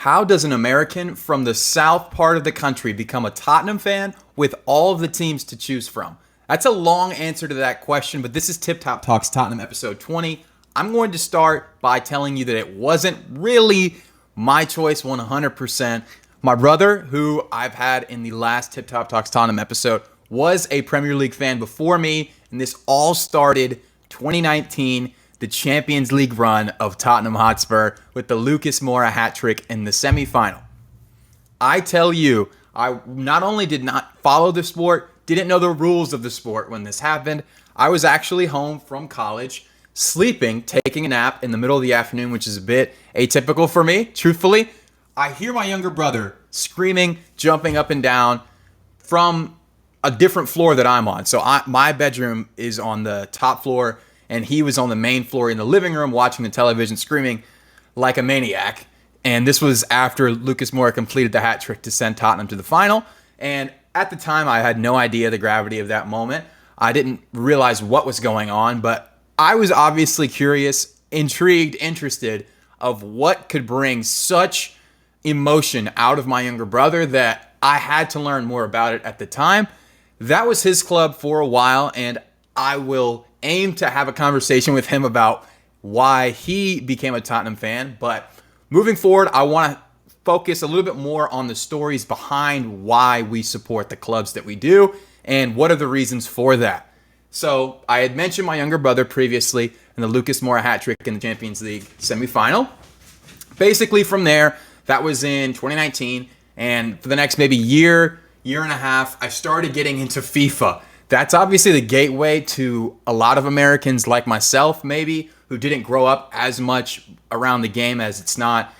How does an American from the south part of the country become a Tottenham fan with all of the teams to choose from? That's a long answer to that question, but this is Tip Top Talks Tottenham episode 20. I'm going to start by telling you that it wasn't really my choice 100%. My brother, who I've had in the last Tip Top Talks Tottenham episode, was a Premier League fan before me, and this all started 2019, the Champions League run of Tottenham Hotspur with the Lucas Moura hat trick in the semifinal. I tell you, I not only did not follow the sport, didn't know the rules of the sport when this happened. I was actually home from college, sleeping, taking a nap in the middle of the afternoon, which is a bit atypical for me, truthfully. I hear my younger brother screaming, jumping up and down from a different floor that I'm on. So my bedroom is on the top floor, and he was on the main floor in the living room watching the television, screaming like a maniac. And this was after Lucas Moura completed the hat trick to send Tottenham to the final. And at the time, I had no idea the gravity of that moment. I didn't realize what was going on, but I was obviously curious, intrigued, interested of what could bring such emotion out of my younger brother that I had to learn more about it at the time. That was his club for a while, and I will aim to have a conversation with him about why he became a Tottenham fan. But moving forward, I want to focus a little bit more on the stories behind why we support the clubs that we do and what are the reasons for that. So I had mentioned my younger brother previously and the Lucas Moura hat trick in the Champions League semifinal. Basically from there, that was in 2019, and for the next maybe year and a half, I started getting into FIFA. That's obviously the gateway to a lot of Americans like myself, maybe, who didn't grow up as much around the game, as it's not,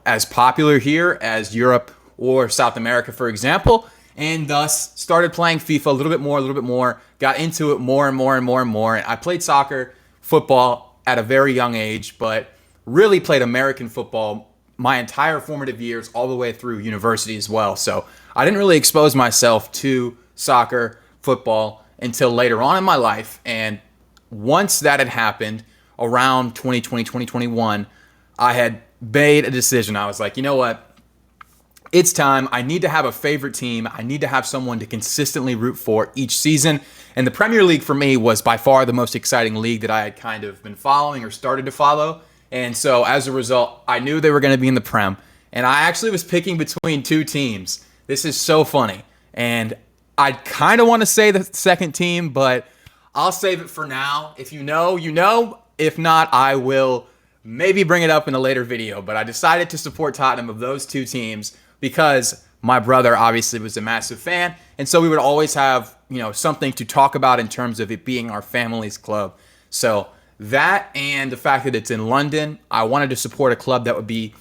as popular here as Europe or South America, for example, and thus started playing FIFA a little bit more, got into it more and more. I played soccer, football at a very young age, but really played American football my entire formative years all the way through university as well. So I didn't really expose myself to soccer, football until later on in my life. And once that had happened around 2020, 2021, I had made a decision. I was like, you know what? It's time. I need to have a favorite team. I need to have someone to consistently root for each season. And the Premier League for me was by far the most exciting league that I had kind of been following or started to follow. And so as a result, I knew they were going to be in the Prem. And I actually was picking between two teams. This is so funny. And I kind of want to say the second team, but I'll save it for now. If you know, you know. If not, I will maybe bring it up in a later video. But I decided to support Tottenham of those two teams because my brother obviously was a massive fan. And so we would always have, something to talk about in terms of it being our family's club. So that and the fact that it's in London, I wanted to support a club that would be,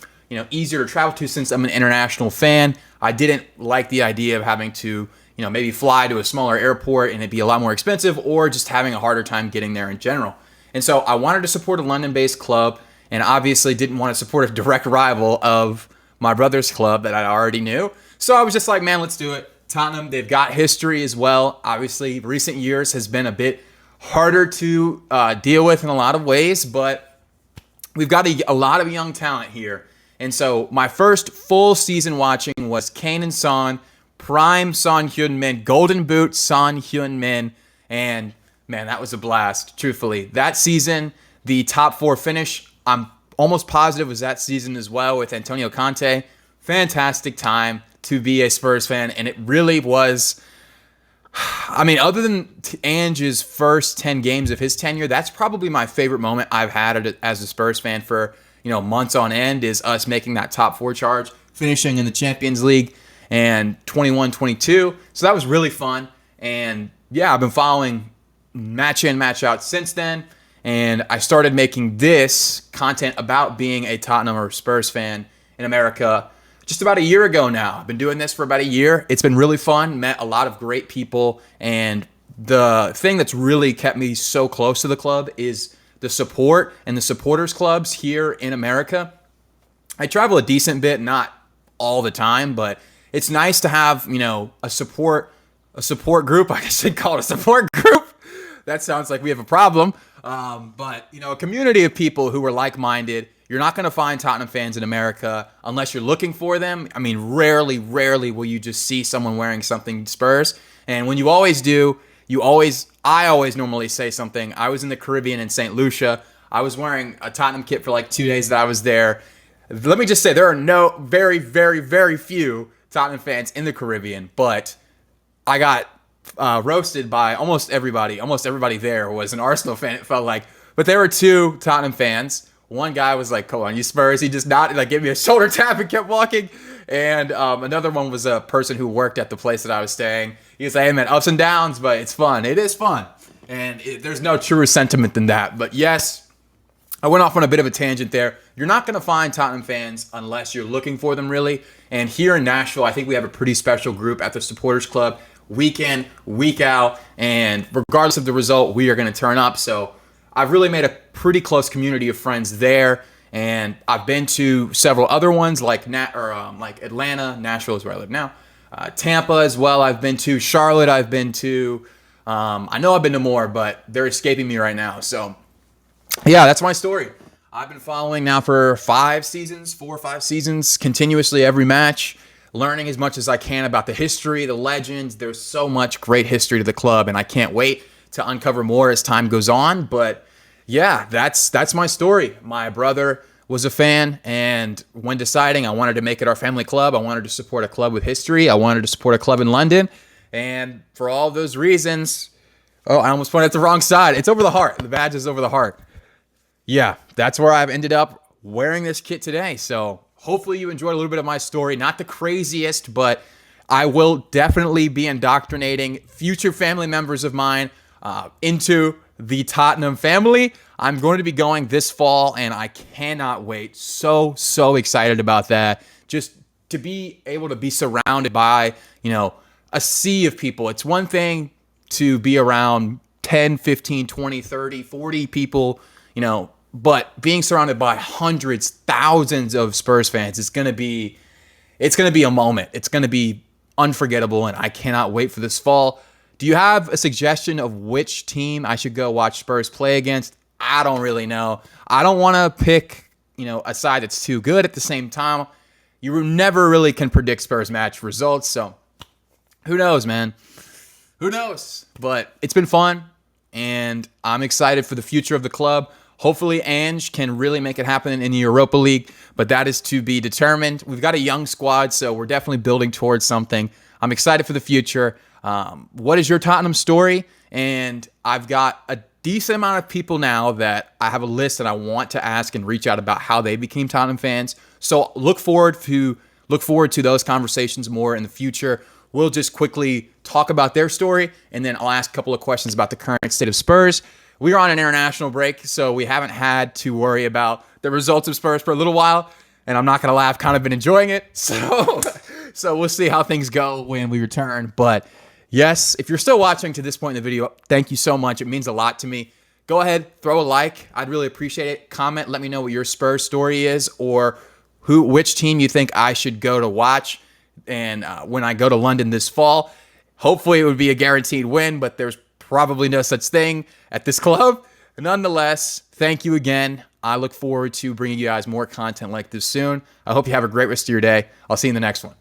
easier to travel to since I'm an international fan. I didn't like the idea of having to maybe fly to a smaller airport and it'd be a lot more expensive, or just having a harder time getting there in general. And so I wanted to support a London-based club, and obviously didn't want to support a direct rival of my brother's club that I already knew. So I was just like, man, let's do it. Tottenham, they've got history as well. Obviously, recent years has been a bit harder to deal with in a lot of ways, but we've got a lot of young talent here. And so my first full season watching was Kane and Son, prime Son Heung-min, golden boot Son Heung-min, and man, that was a blast, truthfully. That season, the top four finish, I'm almost positive was that season as well with Antonio Conte. Fantastic time to be a Spurs fan, and it really was. I mean, other than Ange's first 10 games of his tenure, that's probably my favorite moment I've had as a Spurs fan for months on end, is us making that top four charge, finishing in the Champions League and 21-22. So that was really fun. And yeah, I've been following match in, match out since then. And I started making this content about being a Tottenham or Spurs fan in America just about a year ago now. I've been doing this for about a year. It's been really fun, met a lot of great people. And the thing that's really kept me so close to the club is the support and the supporters clubs here in America. I travel a decent bit, not all the time, but it's nice to have, a support group. I should call it a support group. That sounds like we have a problem. But, a community of people who are like-minded, You're not going to find Tottenham fans in America unless you're looking for them. I mean, rarely will you just see someone wearing something Spurs. And when you always do, I always normally say something. I was in the Caribbean in St. Lucia. I was wearing a Tottenham kit for like 2 days that I was there. Let me just say there are very, very, very few Tottenham fans in the Caribbean, but I got roasted by almost everybody. Almost everybody there was an Arsenal fan, it felt like. But there were 2 Tottenham fans. One guy was like, "Come on, you Spurs." He just nodded, like gave me a shoulder tap and kept walking. And another one was a person who worked at the place that I was staying. He was like, "Hey man, ups and downs, but it's fun. It is fun." And there's no truer sentiment than that. But yes, I went off on a bit of a tangent there. You're not going to find Tottenham fans unless you're looking for them, really. And here in Nashville, I think we have a pretty special group at the Supporters Club, week in, week out. And regardless of the result, we are going to turn up. So I've really made a pretty close community of friends there, and I've been to several other ones like Atlanta. Nashville is where I live now. Tampa as well. I've been to Charlotte. I've been to. I know I've been to more, but they're escaping me right now. So yeah, that's my story. I've been following now for 4 or 5 seasons, continuously every match, learning as much as I can about the history, the legends. There's so much great history to the club, and I can't wait to uncover more as time goes on. But yeah, that's my story. My brother was a fan, and when deciding, I wanted to make it our family club. I wanted to support a club with history. I wanted to support a club in London. And for all those reasons, I almost pointed at the wrong side. It's over the heart. The badge is over the heart. Yeah, that's where I've ended up wearing this kit today. So hopefully you enjoyed a little bit of my story. Not the craziest, but I will definitely be indoctrinating future family members of mine into the Tottenham family. I'm going to be going this fall, and I cannot wait. So excited about that. Just to be able to be surrounded by, a sea of people. It's one thing to be around 10, 15, 20, 30, 40 people, but being surrounded by hundreds, thousands of Spurs fans, it's going to be a moment. It's going to be unforgettable, and I cannot wait for this fall. Do you have a suggestion of which team I should go watch Spurs play against? I don't really know. I don't want to pick, a side that's too good. At the same time, you never really can predict Spurs match results. So who knows, man? Who knows? But it's been fun, and I'm excited for the future of the club. Hopefully, Ange can really make it happen in the Europa League, but that is to be determined. We've got a young squad, so we're definitely building towards something. I'm excited for the future. What is your Tottenham story? And I've got a decent amount of people now that I have a list that I want to ask and reach out about how they became Tottenham fans. So look forward to those conversations more in the future. We'll just quickly talk about their story, and then I'll ask a couple of questions about the current state of Spurs. We are on an international break, so we haven't had to worry about the results of Spurs for a little while, and I'm not going to lie, I've kind of been enjoying it. So we'll see how things go when we return. But yes, if you're still watching to this point in the video, thank you so much. It means a lot to me. Go ahead, throw a like. I'd really appreciate it. Comment, let me know what your Spurs story is, or which team you think I should go to watch. And when I go to London this fall, hopefully it would be a guaranteed win, but there's probably no such thing at this club. Nonetheless, thank you again. I look forward to bringing you guys more content like this soon. I hope you have a great rest of your day. I'll see you in the next one.